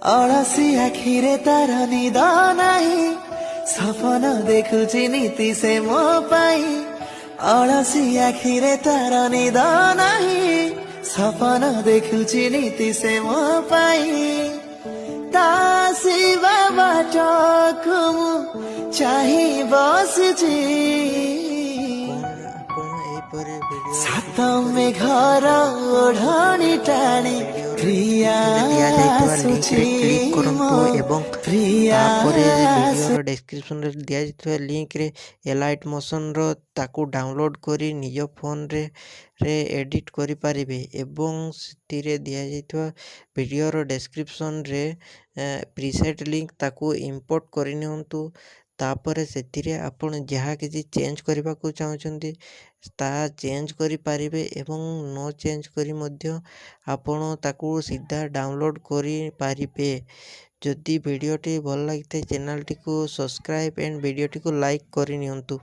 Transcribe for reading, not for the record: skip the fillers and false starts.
ଅଳସି ଆଖିରେ ତାର ନିଦ ନାହିଁ, ସପନ ଦେଖୁଛି ନୀତି ସେ ମୋ ପାଇଁ। ଅଳସି ଆଖିରେ ତାର ନିଦ ନାହିଁ, ସପନ ଦେଖୁଛି ନୀତି ସେ ମୋ ପାଇଁ। ତା ଆସିବା ବାଟକୁ ମୁଁ ଚାହିଁ ବସିଛି, ସାତ ମେଘର ଓଢ଼ଣି ଟାଣି ପ୍ରିୟା ଆସୁଛି ମୋ ପ୍ରିୟା ଭିଡ଼ିଓର ଡେସ୍କ୍ରିପ୍ସନରେ ଦିଆଯାଇଥିବା ଲିଙ୍କରେ ଏଲାଇଟ୍ ମୋସନର ତାକୁ ଡାଉନଲୋଡ଼ କରି ନିଜ ଫୋନରେ ଏଡ଼ିଟ୍ କରିପାରିବେ ଏବଂ ସେଥିରେ ଦିଆଯାଇଥିବା ଭିଡ଼ିଓର ଡେସ୍କ୍ରିପ୍ସନରେ ପ୍ରିସେଟ୍ ଲିଙ୍କ ତାକୁ ଇମ୍ପୋର୍ଟ କରିନିଅନ୍ତୁ। ତାପରେ ସେଥିରେ ଆପଣ ଯାହା କିଛି ଚେଞ୍ଜ କରିବାକୁ ଚାହୁଁଛନ୍ତି ତାହା ଚେଞ୍ଜ କରିପାରିବେ ଏବଂ ନ ଚେଞ୍ଜ କରି ମଧ୍ୟ ଆପଣ ତାକୁ ସିଧା ଡାଉନଲୋଡ଼ କରିପାରିବେ। ଯଦି ଭିଡ଼ିଓଟି ଭଲ ଲାଗିଥାଏ ଚ୍ୟାନେଲଟିକୁ ସବସ୍କ୍ରାଇବ୍ ଆଣ୍ଡ ଭିଡ଼ିଓଟିକୁ ଲାଇକ୍ କରିନିଅନ୍ତୁ।